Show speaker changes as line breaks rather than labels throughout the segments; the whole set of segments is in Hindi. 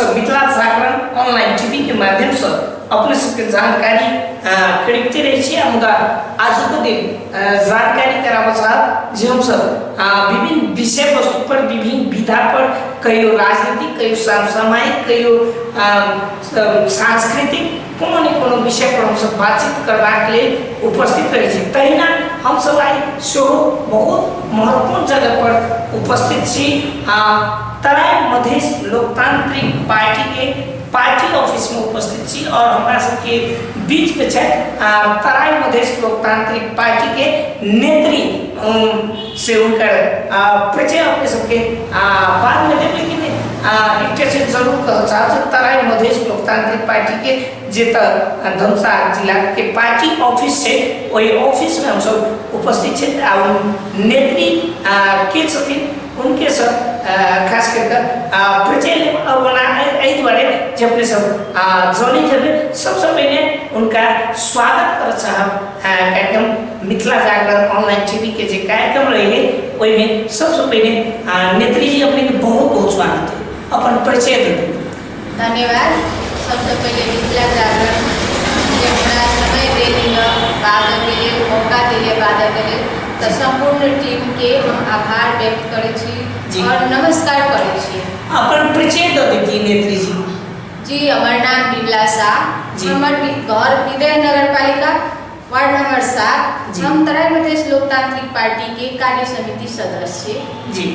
सब मिथिला जागरण ऑनलाइन टीवी के माध्यम से अपने सबके जानकारी खरीदते रहे छी। मुदा आज को दिन जानकारी कराबा चाहब जे हम सब विभिन्न विषय वस्तु पर, विभिन्न विधा पर, कहियो राजनीतिक, कहियो सामाजिक, कहियो सांस्कृतिक कोनो न कोनो विषय पर हम सब बातचीत करबाक लेल उपस्थित रहे छी। तहिना हम सब आई सेहो बहुत महत्वपूर्ण जगह पर उपस्थित छी। तराई मधेश लोकतांत्रिक पार्टी के पार्टी ऑफिस में उपस्थित छी और हमारा सबके बीच में है तराई मधेश लोकतांत्रिक पार्टी के नेत्री से उनकर परिचय अपने सबके बाद में देख, लेकिन एक से जरूर कहना चाहब तराई मधेश लोकतांत्रिक पार्टी के जेता धनुषा जिला के पार्टी ऑफिस है, वही ऑफिस में हम सब उपस्थित है। नेत्री के छथिन उनके सब खास कर परिचय बारे जब सब जानी थे। सबसे पहले उनका स्वागत कर चाहब कार्यक्रम मिथिला जागरण ऑनलाइन टीवी के जो कार्यक्रम रहे वही में सबसे पहले नेत्री जी अपने के बहुत बहुत स्वागत है, अपन परिचय दे।
धन्यवाद। सबसे पहले मिथिला जागरण समय देने के लिए मौका दिले बाधा के लिए तो संपूर्ण टीम के हम आभार व्यक्त करे छी और नमस्कार करे छी।
अपन परिचय दो दीदी नेत्री जी।
जी हमार नाम बिमला शाह, हमार घर विदय नगर पालिका वार्ड नंबर 7। हम तराई मधेश लोकतांत्रिक पार्टी के कार्य समिति सदस्य
जी।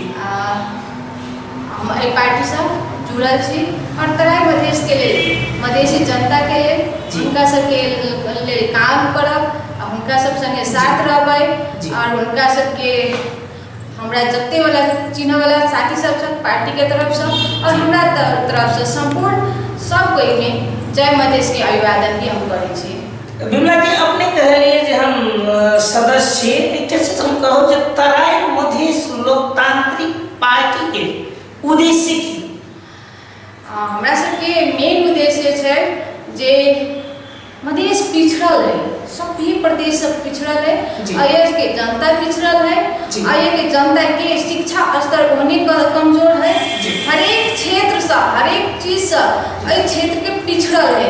हम पार्टी से जुड़ल छी और तराई मधेश के लिए मधेसी जनता के लिए उनका सबके काम करब, उनका सब संगे साथ रहबै और उनका सबके हमरा जत्ते वाला चिन्ह वाला साथी सब पार्टी के तरफ से और हमरा तरफ से संपूर्ण सब कोई में जय मधेश के अभिवादन भी हम करै छी।
बिमला जी अपने कहलिए जे हम सदस्य एक से हम कहो जे तराई मधेश लोकतांत्रिक पार्टी के उद्देश्य की
हमरा सबके मेन उद्देश्य है जे मधेश पिछड़ल है, सभी प्रदेश सब पिछड़ल है, अयर के जनता पिछड़ल है, अयर के जनता के शिक्षा स्तर होने का कमजोर है, हर एक क्षेत्र से हर एक चीज से अय क्षेत्र के पिछड़ल है।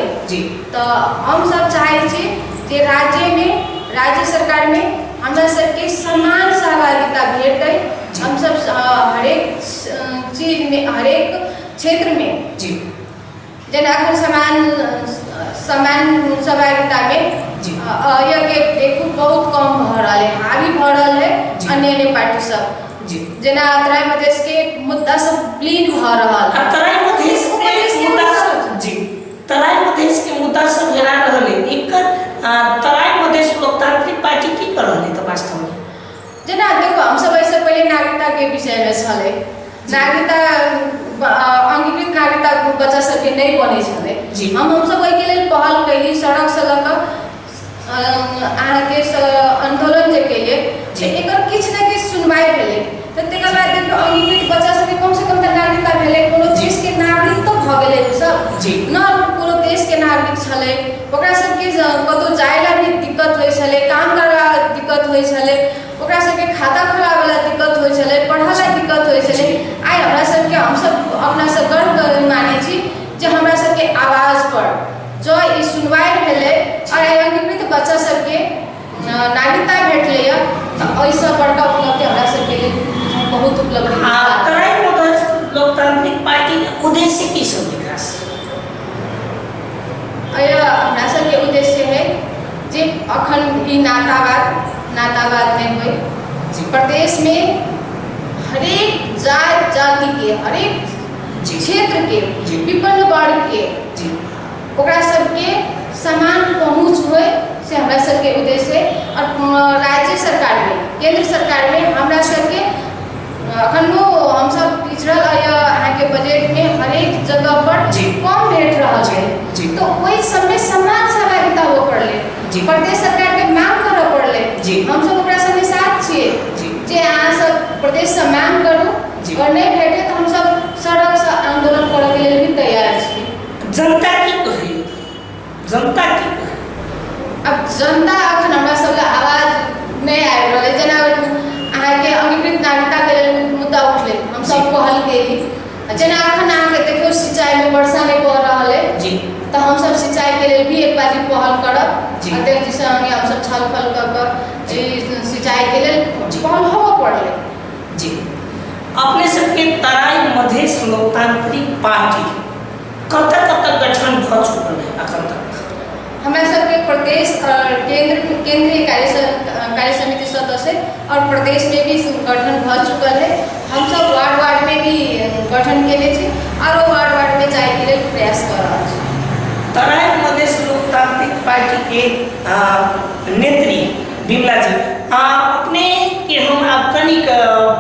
तो हम सब चाहे छी जे राज्य में राज्य सरकार में हमरा सबके समान सहभागिता भेटे, हम सब हर एक चीज में हर एक क्षेत्र में जना समान सहभागिता में के देखू बहुत कम भ रहा है, हावी भ रहा है अन्य पार्टी सब जना तराई मधेश के मुद्दा सब लीन भ रहा है।
तराई मधेश के मुद्दा सब तराई मधेश के मुद्दा सब घेरा रहल है। एक तराई मधेश लोकतांत्रिक पार्टी की कर रहल है तो वास्तव में
जना देखो हम सब ऐसे पहले नागरिकता के विषय में छले, नागरिकता अंगीकृत नागरिकता बच्चा सबके नहीं बने छले, हम सब ओहि के लेल पहल कैली, सड़क से लक के आंदोलन जे केलिए एकर किछ न किछ सुनवाई भेले। त तकर बाद देखियो अंगीकृत बच्चा सबके कम से कम नागरिकता भेले, कोनो देश के नागरिक तो भ गेले सब न कोनो देश के नागरिक छले, ओकरा सबके कतौ जायला भी दिक्कत होय छले, काम करला दिक्कत होय छले, ओकरा सबके खाता खोलावेला दिक्कत होय छले, पढ़ाला दिक्कत होय छले। आइ हमरा सबके हम सब अपना से गर्व माने छी जे हमरा सबके आवाज पर जो ई सुनवाई भेले और अंगीकृत बच्चा सबके नागरिकता भेटले त ओइसे बड़का उपलब्धि हमरा सबके लिए बहुत उपलब्धि।
तराई मधेश लोकतांत्रिक पार्टी के उद्देश्य की सब विकास
हमरा सबके उद्देश्य है जे अखन ई नातावाद नहीं होय, प्रदेश में हरेक जाति के हरेक क्षेत्र के विभिन्न वर्ग के ओकरा सबके समान पहुँच होय से हमरा सबके उद्देश्य है। और राज्य सरकार में केंद्र सरकार में हमरा सबके अखनो हम सब पिछड़ल के बजट में हरेक जगह पर कम भेट रहा है, तो वही सब में समान सहभागिता हो पड़ले, प्रदेश सरकार के मांग कर पड़ले, हम सब ओकरा सबके साथ छिए जे अहाँ सब प्रदेश से मांग करू और नहीं भेटे तो हम सब सड़क से आंदोलन करे के लिए भी तैयार छी।
जनता की कहे जनता की कहे
अब जनता अखन हमरा सब आवाज नहीं आबि रहल है, जना अहाँ के अंगीकृत नागरिकता के मुद्दा उठले हम सब पहल केली, जना अखन अहाँ के देखियो सिंचाई में वर्षा जी पहल करब
जी।
अध्यक्ष जी से हम सब छलफल कर सिंचाई के लिए
जी।
पहल हो पड़े।
जी अपने सबके तराई मधेश लोकतांत्रिक पार्टी कत गठन भ चुकल है अखन तक?
हमारे सबके प्रदेश और केंद्रीय कार्य समिति सदस्य और प्रदेश में भी गठन भ चुकल है। हम सब वार्ड में भी गठन के और वार्ड में जाए के लिए प्रयास कर रहा है।
तराई मधेश लोकतांत्रिक पार्टी के नेत्री बिमला जी अपने के हम आप कनिक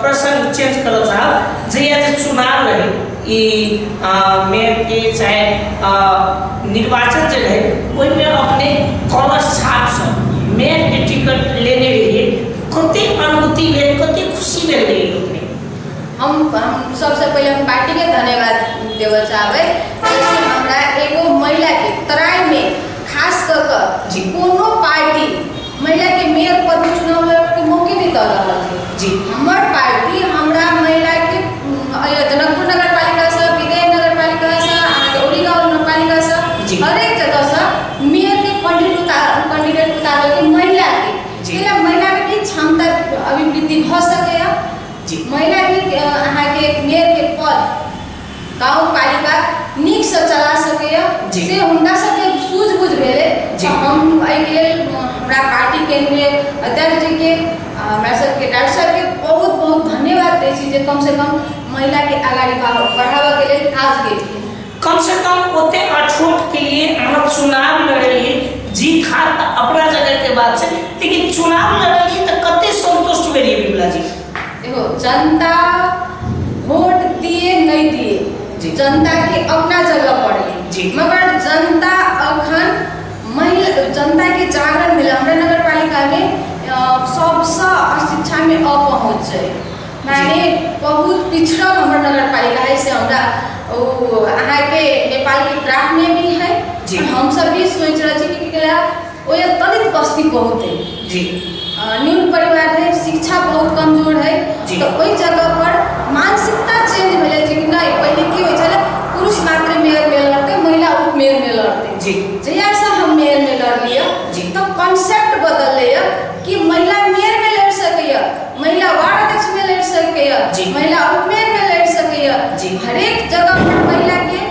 प्रसंग चेंज कर साहब जैया चुनाव रहे मेयर के चाहे निर्वाचन जो है वही में अपने कलश छाप से मेयर के टिकट लेने रहिए कते अनुभूति भेल कते खुशी भेल रही अपने?
हम सबसे पहले हम पार्टी के धन्यवाद देवल चाहबे कि हमरा एगो महिला के तराई में खास कर
जी।
कोनो पार्टी महिला के मेयर पद में चुनाव लड़े के मौके नहीं दे रहा है
जी।
हमार पार्टी हमरा महिला के जनकपुर नगर पालिका से विजय नगर पालिका से ओरीगांव नगर पालिका
जी।
से हर एक जगह से मेयर के कैंडिडेट उतारे के महिला
जी।
के महिला के क्षमता अभिवृद्धि भ सके
जी।
महिला भी अहाँ के मेयर के पद गाँव पालिका नीक से चला सके
जी।
से हुनका सबके सूझबूझ भेले
जी।
हम हमरा पार्टी केंद्रीय अध्यक्ष जी के हमरा सबके डॉक्टर साहब के बहुत बहुत धन्यवाद दै छी जे कम से कम महिला के आगाड़ी बढ़ावा के लिए काज के
कम से कम ओते अठोट के लिए हम चुनाव लड़े जीत हार अपना जगह के बात से लेकिन चुनाव लड़े तो कते संतुष्ट भेलिए बिमला जी?
देखो जनता वोट दिए नहीं दिए जनता के अपना जगह पड़े मगर जनता अखन जनता के जागरण मिला हमारे नगर पालिका में सबसे शिक्षा में अपहुँच है माने बहुत पिछड़ा हमारे नगर पालिका है से हमरा अहाँ के नेपाल के ग्राफ में भी है हम सब भी सोच रहे कि दलित बस्ती बहुत है
जी।
न्यून परिवार है शिक्षा बहुत कमजोर है तो वही जगह पर मानसिकता चेंज भेले कि नहीं पहले की होय छले पुरुष मात्र मेयर में लड़ते महिला उप मेयर में लड़ते
जी।
जहिया से हम मेयर में लड़ लिया तो कॉन्सेप्ट बदल लिया कि महिला मेयर में लड़ सके महिला वार्ड अध्यक्ष में लड़ सके महिला उप मेयर में लड़ सके हर एक जगह पर महिला के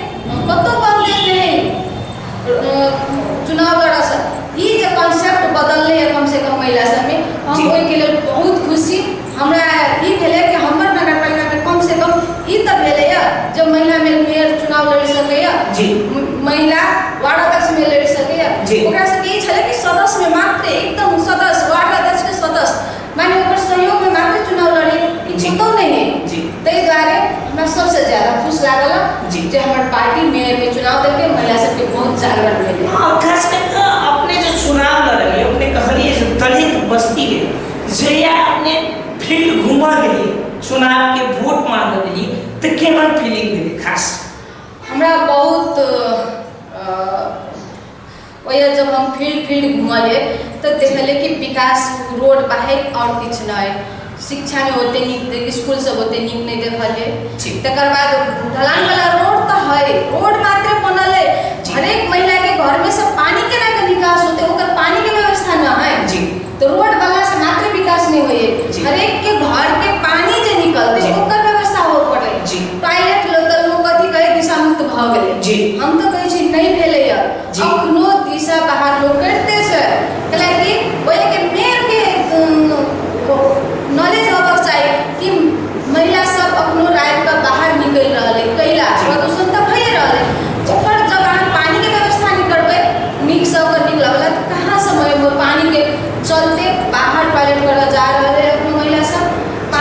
कतो बंद देते हैं चुनाव लड़ा सक ये जो कॉन्सेप्ट बदल है कम से कम महिला सब में हम कोई के लिए बहुत खुशी हमरा ई भेले कि हमर नगर पालिका में कम से कम ई त भेले जब महिला में मेयर चुनाव लड़ सके
जी।
महिला वार्ड अध्यक्ष में लड़ सके ओकरा से ई छले कि सदस्य में मात्र एकदम सदस्य वार्ड अध्यक्ष के सदस्य माने ओकर सहयोग में मात्र चुनाव लड़े ई तो नहीं है तै द्वारा हमरा सबसे ज्यादा खुश लागल जे हमर पार्टी मेयर में चुनाव देके महिला सब के बहुत जागरण भेले
खास करके अपने जो चुनाव लड़े अपने कहलिए जो दलित बस्ती है जया अपने फील्ड घुमा गए चुनाव के वोट मांग गए तो केमन फीलिंग मिली खास?
हमरा बहुत वही जब हम फील्ड घूमले तो देखले कि विकास रोड बाहे और कुछ नहीं शिक्षा में होते निक स्कूल सब होते निक नहीं देखले तकर बाद ढलान वाला रोड तो है रोड मात्र बनल है हर एक महिला के घर में सब पानी के ना निकास होते ओकर पानी के व्यवस्था ना है तो रोड वाला से मात्र विकास नहीं होए हर एक के घर के पानी जे निकलते ओकर व्यवस्था हो पड़े टॉयलेट लोग कथी कहे दिशा मुक्त भ गेले हम तो कहे छी नहीं भेले अखनो दिशा बाहर लोग करते से कला कि ओए के मेयर के नॉलेज होबक चाहिए कि महिला सब अपनो रात का बाहर निकल रहले कैला प्रदूषण तो भई रहले ओकर जब हम पानी के व्यवस्था नहीं करबे नीक से ओकर निकला वाला तो कहां समय में पानी के चलते बाहर टॉयलेट कर जा रहले अपनो महिला सब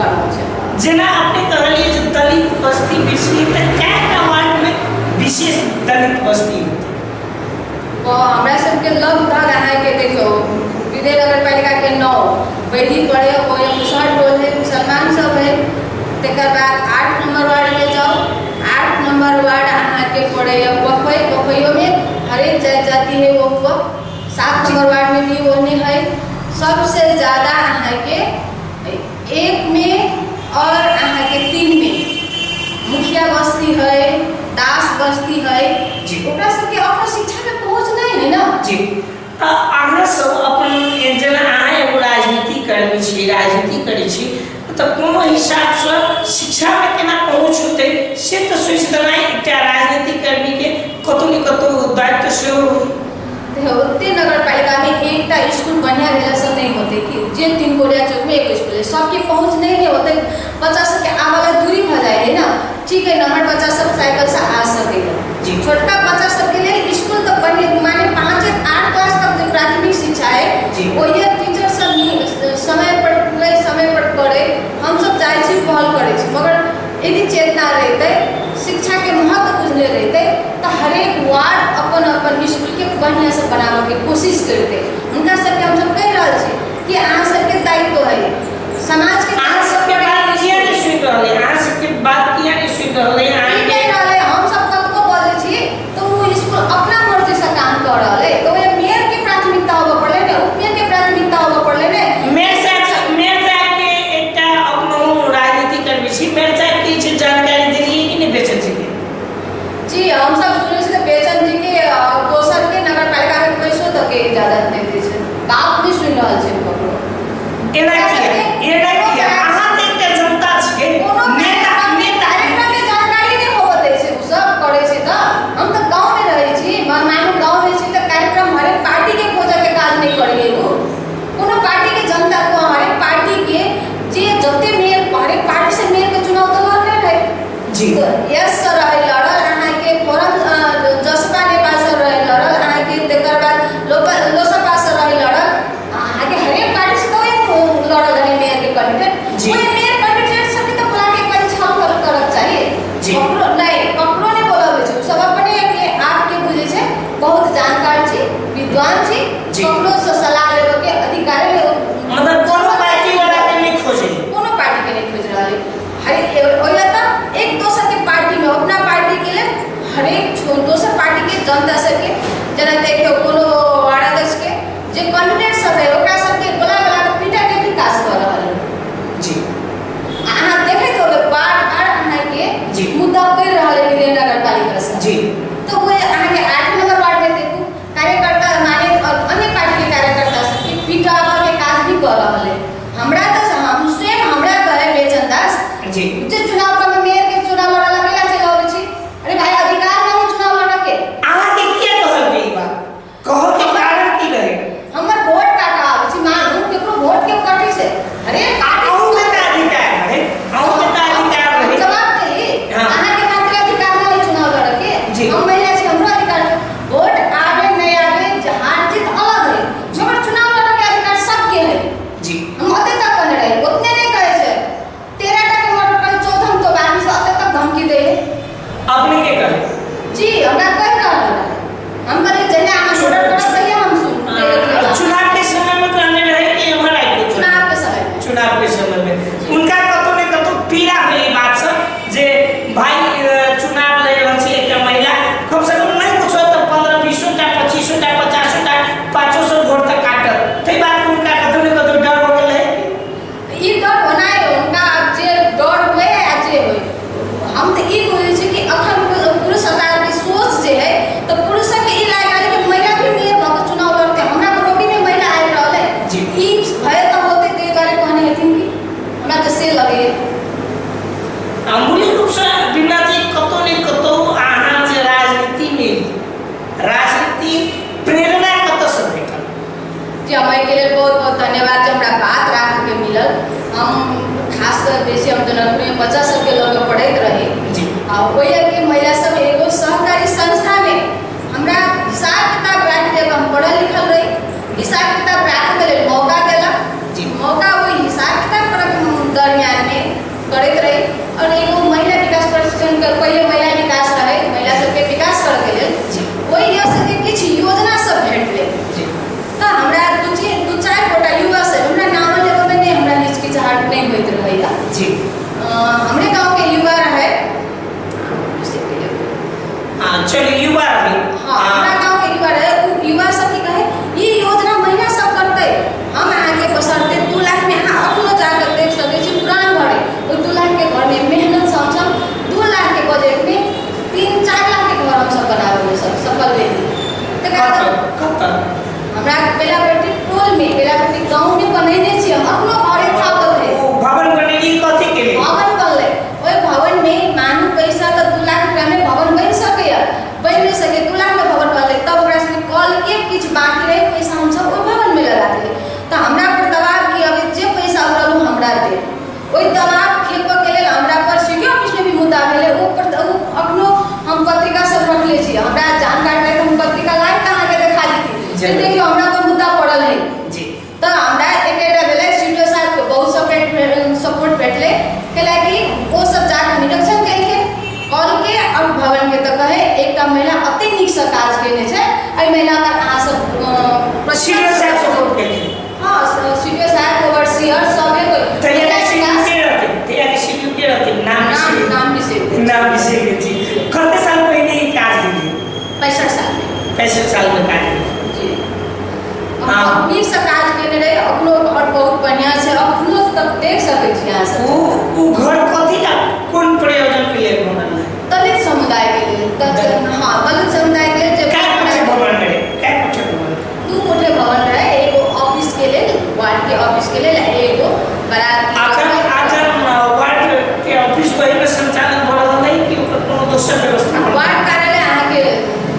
रहल छै।
जेना आपने कहलिए जे दलित बस्ती बेसी है, तो क्या वार्ड में विशेष दलित बस्ती होती है?
हमरा सबके लगभग अहाँके देखियो विजय नगर पालिका के 9 वैदिक पड़े ओए मुसहर टोल है, मुसलमान सब है। तकर बाद 8 नंबर वार्ड में जाओ, 8 नंबर वार्ड अहाँके पड़े बखोई, बखोइयो में हरेक जाति है वो हुआ। 7 नंबर वार्ड में भी वो नहीं है। सबसे ज़्यादा अहाँके 1 में और अहाँके 3 में मुखिया बस्ती है, दास बस्ती है।
जी।
ओकरा सबके अपन शिक्षा में पहुँच नहीं है ना।
जी। अहाँ सब अपन जेना अहाँ एगो राजनीति कर्मी छी, राजनीति करै छी, तो कोनो हिसाब से शिक्षा में केना पहुँच होते से तो सोच देना एकटा राजनीति कर्मी के कतौ न कतौ दायित्व से
ओते नगर पालिका में एकटा स्कूल बढ़िया भेला से नहीं होते कि जे 3 गोरिया चौक में एक स्कूल है, सबके पहुँच नहीं होते। बच्चा सबके आवाला दूरी भ जाए है ना। ठीक है, नंबर बच्चा सब साइकिल से आ सके। छोटका बच्चा सबके लिए स्कूल तो बढ़िया माने 5 से 8 क्लास तक जो प्राथमिक शिक्षा है वही टीचर सब समय पर पढ़े। हम सब जाए छी पहल करे छी, मगर यदि चेतना रहते शिक्षा के महत्व बुझले रहते तो हरेक वार्ड अपन अपन स्कूल के बढ़िया से बनावे के कोशिश करते। उनका सबके हम सब कह रहा छी कि अहाँ सबके दायित्व है समाज के।
अहाँ सबके बात किया नहीं सुन रहले, अहाँ सबके बात किया नहीं सुन रहले।
हम सब कतको बोले छी तो वो स्कूल अपना मर्जी से काम कर रहले, तो ये मेयर के प्राथमिकता होबे पड़ले ने, उपमेयर के प्राथमिकता होबे पड़ले ने।
मेयर साहब के एकटा अपनो राजनीति कर्मी छी, मेयर साहब की जे जानकारी देलिए कि नहीं बेचन जी के?
जी, हम सब सुने से बेचन जी के दोसर के नगर पालिका में पैसो तक के इजाजत नहीं दै छै, बात नहीं सुन रहल छै ककरो।
एना किया अहाँ देख के जनता छिके, नेता
कार्यक्रम में जानकारी नहीं होबे दै छै, उ सब करे छै। त हम तो गांव में रहै छी, मानो गांव में छी तो कार्यक्रम हरेक पार्टी के खोजे के काज नहीं करिए। वो कोनो पार्टी के जनता को हरेक पार्टी के जे जते मेयर हरेक पार्टी से मेयर के चुनाव तो लड़ले रहे।
जी।
यस सर है लड़ल अहाँके फोरम जसपा नेपाल सर रहे लड़ल अहाँके, तकर बाद लोसपा सर रहे लड़ल अहाँके, हरेक पार्टी से तो लड़ल रहे मेयर के कैंडिडेट।
जी।
वो मेयर कैंडिडेट सबके तो बुला के परीक्षा करक चाहिए।
जी।
ककरो नहीं ककरो नहीं बोलावे छै, सब अपने के आपके बुझे छै बहुत जानकार छी, विद्वान छी।
जी।
ककरो से सलाह लेवे के अधिकार है,
मतलब कोनो पार्टी वाला के नहीं खोजे,
कोनो पार्टी के नहीं खोज रहले। हरे एक दोसर के पार्टी में अपना पार्टी के लिए हरेक दोसर पार्टी के जनता सबके जना देखियो कोनो वार्ड अध्यक्ष के जे कैंडिडेट सब है ओकरा सबके बोला के पीटा के विकास कर रहल है।
जी।
अहाँ देखे तो बार-बार अहाँ
जी।
के मुद्दा कर रहल है विजय नगर पालिका से।
जी।
तो वो अहाँ के 8 नंबर वार्ड में देखू कार्यकर्ता माने अन्य पार्टी के कार्यकर्ता सबके पीटा के काज भी कर रहल है। हमरा तो हम स्वयं हमरा कहे बेचन दास
जी।
जे चुनाव में मेयर के चुनाव लड़ला केला चलावे छी। अरे भाई अधिकार नहीं चुनाव लड़े के।
अहाँ के किया कहल बे ई बात? कहो के कारण की रहे?
हमर वोट काटा आवे छी, मानू केकरो वोट के कटी से अरे
अहूँ के तो अधिकार रहे, अहूँ के तो अधिकार रहे।
जवाब दे
हाँ।
अहाँ के मात्र अधिकार नहीं चुनाव लड़े के।
जी।
हम महिला छी, हमरो अधिकार है। वोट आवे नहीं आवे हार जीत अलग है, मगर चुनाव लड़े के अधिकार सबके है।
जी।
हम ओते तक कहने रहे, उतने नहीं कहे छै 13 के वोट पर 14 तो बाकी से ओते तक धमकी दे
अपने के कहे?
जी। हमरा कह रहल है हम कहले जने हम ऑर्डर करब तहिया हम सुन
चुनाव के समय में कहने रहे कि एमहर आइ को
चुनाव के समय में।
चुनाव के समय में उनका कतो ने कतो पीड़ा है ई बात से जे भाई चुनाव ले रहल छी एकटा महिला कम से कम नहीं कुछ तो 15-20 टा 25 टा 50 टा 500 वोट तक काटत। तई बात उनका कतो ने कतो डर हो गेल है।
ई डर होना है उनका, जे डर हुए या जे होए। हम तो ई बोले छी कि अखन पुरुष सरकार की सोच जे है तो पुरुष के ई लागल है कि महिला भी मेयर भक चुनाव लड़ते। हमरा ग्रुप में महिला आइ रहल है।
जी।
ई भय तो होते ते बारे कहने हथिन कि हमरा तो से लगे
मूल रूप से बिना जी कतो ने कतो अहाँ जे राजनीति में राजनीति प्रेरणा कतो से भेटल?
जी हमारे के लिए बहुत बहुत धन्यवाद जो हमरा बात राख के मिलल। हम खास कर बेसी हम जनकपुर में बच्चा सबके लगे पढ़ैत रहे।
जी।
और ओए के महिला सब एगो सहकारी संस्था में हमरा हिसाब किताब राख के हम पढ़ल लिखल रही, हिसाब किताब राख के लिए मौका देला।
जी।
मौका वो हिसाब किताब कर दरमियान में
नाम विषय के जी कितने साल पहले ये काज दी
65 साल में
65 साल में काज
जी अभी से काज केने रहे अपनो घर बहुत बढ़िया से अपनो तक देख सके छी यहाँ से
वो घर कथी का कौन प्रयोजन के लिए बनल है
दलित समुदाय के लिए हाँ दलित समुदाय के लिए
क्या कुछ भवन रहे क्या कुछ भवन
2 कोठे भवन रहे एगो ऑफिस के लिए वार्ड के ऑफिस के लिए एगो बाराती
वार्ड के ऑफिस वही में संचालन हो रहा नहीं कि कोनो दूसरा व्यवस्था
वार्ड कार्यालय यहाँ के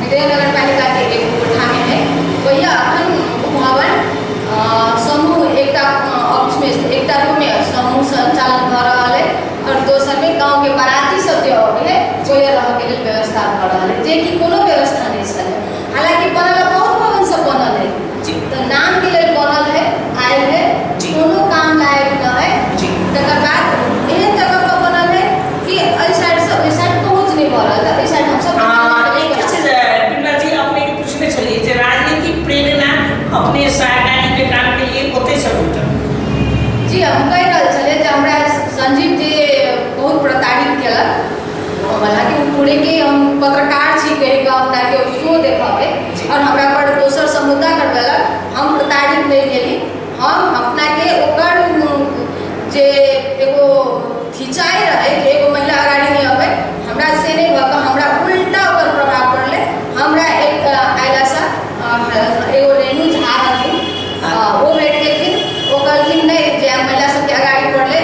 विजय नगर पालिका के एक कोठा में है वही अखन भवन समूह एक ऑफिस में एक रूम में समूह संचालन हो रहा है और दोसर में गांव के बाराती सब जो है वो ये रह के लिए व्यवस्था हो रहा है जे कि कोनो व्यवस्था नहीं है हालांकि बनल बहुत भवन सब बनल है तो नाम के लिए बनल है आयल है कोनो काम लायक न है तकर बाद एहन जगह पर बनल है कि इस साइड से इस साइड पहुंच नहीं पा रहा था इस साइड हम सब
बिमला जी अपने पूछने चलिए जे राजनीतिक प्रेरणा अपने सहकारी के काम के लिए कते से उठल
जी हम कह रहल छले जे हमरा संजीव जी बहुत प्रताड़ित केलक हालांकि पूरे के हम पत्रकार छी कह के हमरा के शो देखावे और हमरा पर दोसर समुदाय करवेलक हम प्रताड़ित नहीं भेली हम अपना के ओकर जे एगो खिंचाई रहे जे एगो महिला आगाड़ी नहीं आवे हमरा से नहीं भक हमरा उल्टा ओकर प्रभाव पड़ले हमरा एक आयलासा एगो रेणु झा हथिन वो भेट गेलखिन वो कहलखिन नहीं जे महिला सबके आगाड़ी पड़ले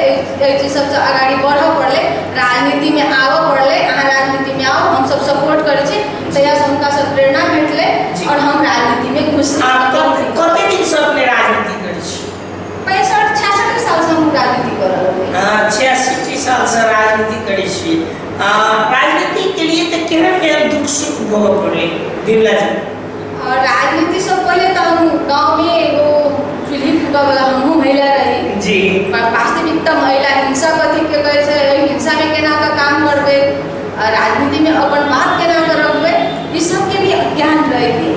एक चीज सबसे आगाड़ी बढ़ऽ पड़ले राजनीति में आवऽ पड़ले अहाँ राजनीति में आओ हम सब सपोर्ट करै छी तहिया से हुनका सब प्रेरणा भेटले और हम राजनीति में घुस
कते दिन से अपने राजनीति करै छी
65-66 साल से हम राजनीति कर रहल छी
66 साल से राजनीति करै छी राजनीति के लिए तो केहन दुख सुख भोग पड़ले बिमला जी
राजनीति से पहले तो हम गांव में एगो चूल्ही फूका वाला हमहू महिला रही
जी
वास्तविकता महिला हिंसा कथी के कहे छै हिंसा में केना का काम करबे राजनीति में अपन बात केना करबे ई सब के भी ज्ञान रहे थी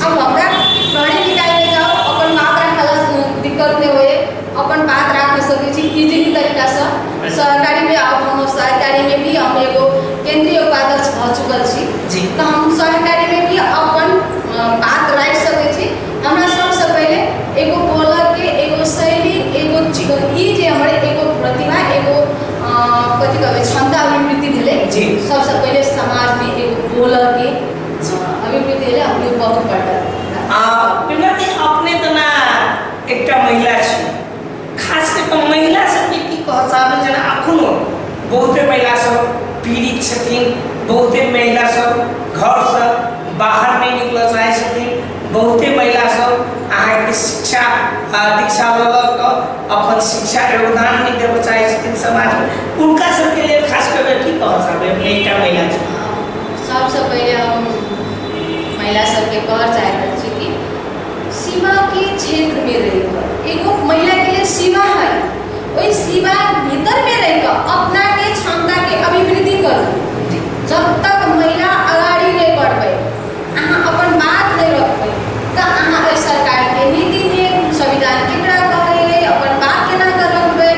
अब हमरा पढ़े लिखाई में जाओ अपन बात रखला दिक्कत नहीं होए अपन बात रख सके छी इजी तरीका से सरकारी में अब हम सरकारी में भी हम एगो केंद्रीय उपाध्यक्ष भ चुकल छी तो हम सरकारी में भी अपन बात रख सके छी हमरा सबसे पहले एगो बोलर के एगो शैली एगो ई जे हमरे एगो प्रतिभा एगो कथि कहबे क्षमता अभिवृद्धि भेले सबसे पहले समाज में एगो बोलर के अभिवृद्धि भेले हमरे बहुत बड़ा
बिमला जी अपने तो ना एकटा महिला छी खास करके महिला सब की कहसाबे जना अखनो बहुते महिला सब पीड़ित छथिन बहुते महिला सब घर से बाहर नहीं निकल चाहे छथिन बहुते महिला सब अहाँ के शिक्षा दीक्षा ललक अपन शिक्षा योगदान नहीं देव चाहे छथिन समाज में उनका सबके लिए खास करके की कहसाबे एकटा महिला छी
सबसे पहले हम महिला सबके कहना चाहते छी कि सीमा के क्षेत्र में रहकर एगो महिला के लिए सीमा है वही सीमा भीतर में रहकर अपना के क्षमता के अभिवृद्धि करू जब तक महिला आगाड़ी नहीं बढ़बे अहाँ अपन बात नहीं रखबे तो अहाँ सरकार के नीति में संविधान केकरा कहले अपन बात केना कर रखबे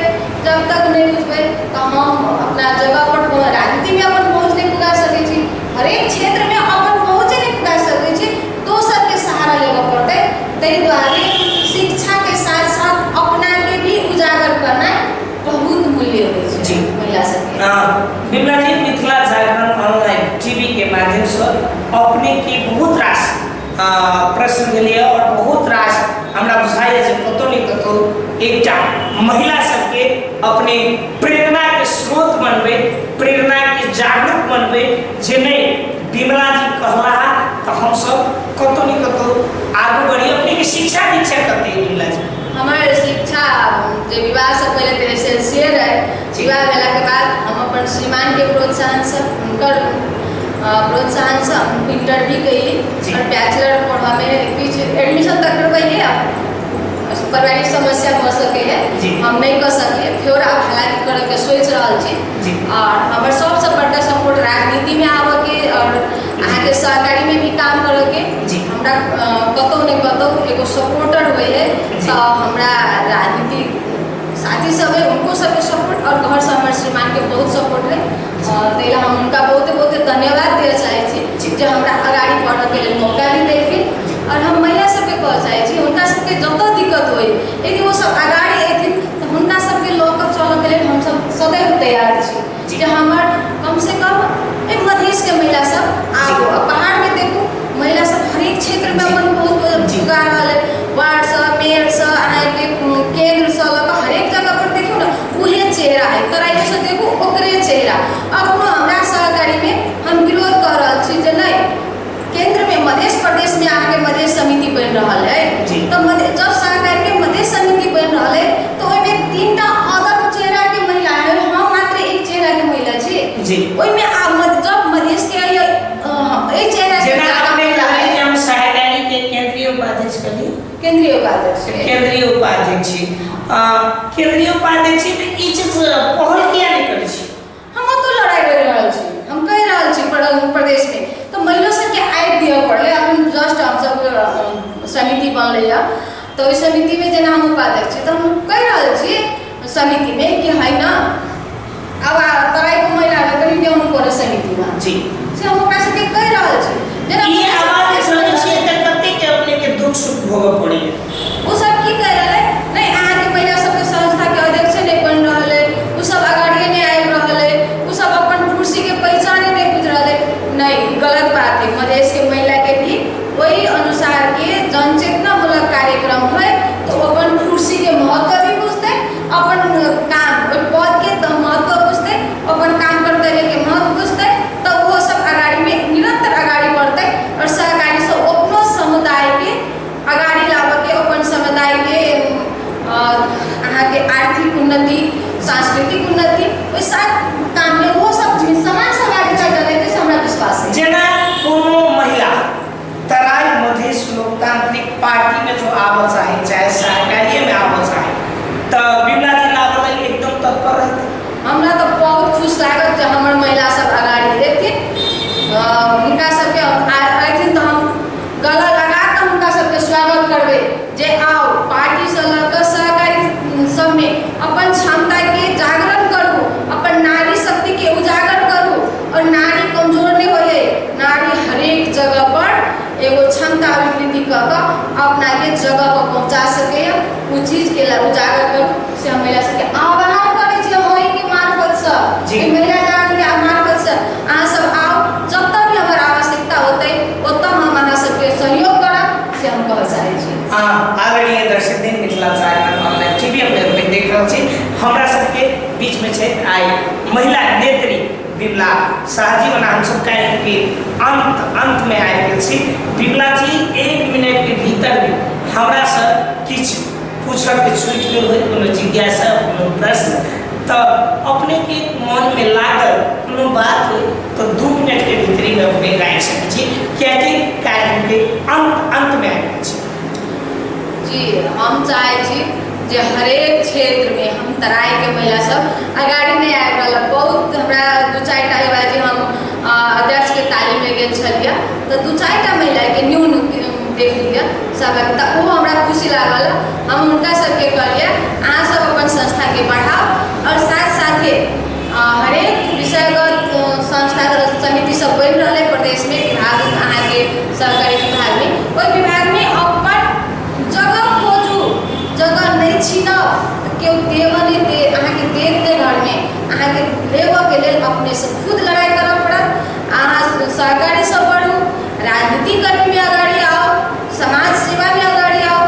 जब तक नहीं बुझबे तो हम अपना जगह पर राजनीति में अपन पहुँच नहीं पुगा सके छी हर एक क्षेत्र में अपन पहुँच नहीं पुगा सके छी दोसर के सहारा लेना पड़ते ताहि द्वारे शिक्षा के साथ साथ अपना के भी उजागर करना बहुत मूल्य होय छै महिला सबके
बिमला जी मिथिला जागरण ऑनलाइन टीवी के माध्यम से अपने की बहुत रास प्रश्न लिए और बहुत रास हमरा बुझाइए जे कतो नहीं कतो एकटा महिला सबके अपने प्रेरणा के स्रोत बनबे प्रेरणा के जागरूक बनबे जे नहीं बिमला जी कहला तो हम सब कतो नहीं कतो आगे बढ़ी अपने की शिक्षा दीक्षा करते हैं बिमला जी
हमारे शिक्षा जो विवाह से पहले तो एसेंशियल है विवाह भेला के बाद हम अपन श्रीमान के प्रोत्साहन से उनकर प्रोत्साहन से इंटर भी कैली और बैचलर पढ़ा में बीच एडमिशन तक करवाइए पारिवारिक समस्या हो सके है हम नहीं कर सके फिर आप हालांकि करे के सोच रहा छी और हमारे सबसे बड़ा सपोर्ट राजनीति में आवे के और अहाँ के सहकारी में भी काम करे के हमरा कतो नहीं कतो एगो सपोर्टर होए है तो हमरा राजनीति साथी सब है उनको सबके सपोर्ट और घर से हमारे श्रीमान के बहुत सपोर्ट है तेला हम उनका बहुत बहुत धन्यवाद दिया चाहे छी जो हमरा अगाड़ी बढ़ने के लिए मौका भी देलखिन और हम महिला सबके कह चाहे छी उनका सबके जत दिक्कत होई यदि वो सब अगाड़ी एथिन तो उनका सबके लोग चलने के लिए हम सब सदैव तैयार छी जो हमार कम से कम एक मधेश के महिला सब आओ पहाड़ में देखो महिला सब हर एक क्षेत्र में अपन बहुत जुगा रहा वार्ड से मेयर से के केंद्र से हर एक जगह पर देखो ना वही चेहरा है तराई से देखो ओकरे चेहरा अब हमारा सहकारी में हम विरोध कर रहा छी जे नहीं केंद्र में मध्य प्रदेश में आके मध्य समिति बन रहा है तो जब सहकारी के मध्य समिति बन रहा है तो में 3टा अलग चेहरा के महिला है हम मात्र एक चेहरा के महिला छी ओई में जब मधेश के एक चेहरा के
हम सहकारी के केंद्रीय उपाध्यक्ष कली
केंद्रीय उपाध्यक्ष
केंद्रीय उपाध्यक्ष में ई चीज पहल किया नहीं करै छी
हम तो लड़ाई कर रहल छी हम कह रहल छी प्रदेश में तो महिला सब के आय दिया पड़ले अपन जस्ट हम सब समिति बनले या तो इस समिति में जना हम उपाध्यक्ष छी तो हम कह रहल छी समिति में कि है ना अब तराई को महिला करी के उनको समिति में
जी
से हम ओकरा से कह रहल छी जना
ये आवाज सुनै छी त कते के अपने के दुख सुख भोग पड़ी
वो सब की कह रहले नहीं आ के महिला सब के संस्था के अध्यक्ष नहीं बन रहले वो सब आगाड़ी नहीं आइ रहले वो सब अपन कुर्सी के पहचान नहीं बुझ रहले नहीं गलत बात है मधेश के महिला के भी वही अनुसार के जनचेतना मूलक कार्यक्रम है तो अपन कुर्सी के महत्व भी बुझते अपन काम पद के महत्व बुझते अपन काम करते रहे के महत्व बुझते तो वो सब आगाड़ी में निरंतर आगाड़ी बढ़ते और सहकारी से अपनो समुदाय के आगाड़ी लावे के अपन समुदाय के अहाँ के आर्थिक उन्नति सांस्कृतिक उन्नति वैसा काम में वो सब समाज सहभागिता डले से हमरा विश्वास है
जना कोनो महिला तराई मधेश लोकतांत्रिक पार्टी में जो आवा चाहे सहकारी में आवा चाहे तो बिमला जी लावे एकदम तत्पर रहते
हमरा तो बहुत खुश लागत जब हमर महिला सब आगाड़ी रहथिन उनका सबके आइथिन तो हम गला लगा के उनका सबके स्वागत करबे जे आओ पार्टी से लग सहकारी सब में अपन क्षमता के जागरण करू अपन नारी शक्ति के उजागर करू और नारी कमजोर नहीं होए नारी हर एक जगह पर एगो क्षमता अभिवृद्धि कर अपना के जगह पर पहुंचा सके उस चीज के उजागर करू से हम महिला सबके आह्वान करे छी होई के मार्फत से महिला जागरण के मार्फत से अहाँ सब आओ जब तक भी हमार आवश्यकता होते ओतम हम अहाँ सबके सहयोग करब से हम कह चाहे छी
आदरणीय दर्शक दिन मिथिला चानल ऑनलाइन टीवी में देख रहल छी हमरा सबके बीच में छै आई महिला नेत्री बिमला शाहजी बना हम सब कह के अंत में आबि गेल छी बिमला जी 1 मिनट के भीतर भी हमरा से किछ पूछब के छूट गेल होय कोनो जिज्ञासा कोनो प्रश्न तो अपने के मन में लागल कोनो बात हो तो 2 मिनट के भीतर में अपने राय सकै छी कियाकि कार्यक्रम के अंत में आबि गेल छी
जी हम चाहे छी जे हर एक क्षेत्र में हम तराई के महिला सब आगाड़ी नहीं आबि रहल बहुत हमरा 2-4टा एबा जे हम अध्यक्ष के तालीम में गेल छलिया तो 2-4टा महिला के न्यून देख लिया सहभागिता वो हमरा खुशी लागल हम उनका सबके कहलिए अहाँ सब अपन संस्था के बढ़ाओ और साथ साथे हर एक विषयगत संस्था समिति सब बन रहा प्रदेश में विभाग अहाँ के सहकारी विभाग में ओई विभाग में अपन जगह खोजू जगह नहीं छीनब केओ देवने दे अहाँ के देख घर में अहाँ के लेबऽ के लेल अपने से खुद लड़ाई करऽ पड़त अहाँ सहकारी से बढ़ू राजनीति कर्मी में आगाड़ी आओ समाज सेवा में आगाड़ी आओ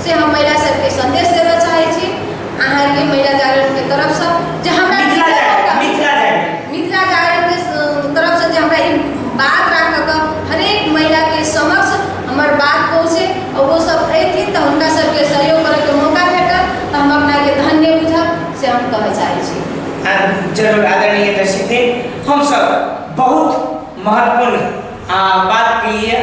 से हम महिला सबके संदेश देना चाहे छी अहाँ के महिला जागरण के तरफ से जे हमरा मिथिला जागरण के तरफ से जे हमरा ई बात राखऽ हर एक महिला के समक्ष हमर बात पहुँचे और वो सब अयथिन तो उनका सबके सहयोग करे के मौका भेटत तो हम अपना के धन्य बुझब से हम कह चाहे छी
जरूर आदरणीय दर्शक हम सब बहुत महत्वपूर्ण बात के लिए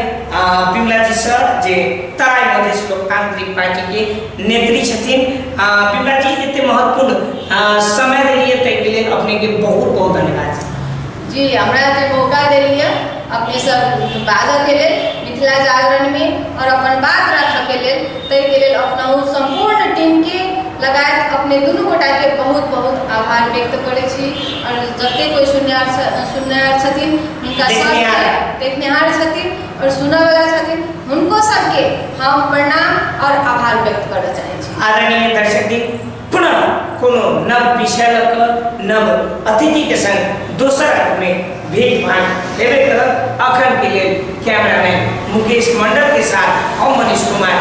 बिमला जी सर जे तराई मधेश लोकतांत्रिक पार्टी के नेत्री छथिन बिमला जी इतने महत्वपूर्ण समय दिलिए तय के लिए अपने के बहुत बहुत धन्यवाद
जी हमरा जे मौका दिलिए अपने सब बाजऽ के लेल मिथिला जागरण में और अपन बात रखऽ के लेल तय के लेल अपना संपूर्ण टीम के लगायत अपने व्यक्त करै छी और जते कोई सुननिहार छथिन हुनका सबके देखनिहार छथिन और सुनय वाला छथिन हुनको सबके हम प्रणाम और आभार व्यक्त करय चाहै छी।
आदरणीय दर्शक पुनः कोनो नव विषय लक नव अतिथि के संग दोसर अंक में भेंट भाट हेबे करत। अखन के लिए कैमरामैन मुकेश मंडल के साथ हम मनीष कुमार।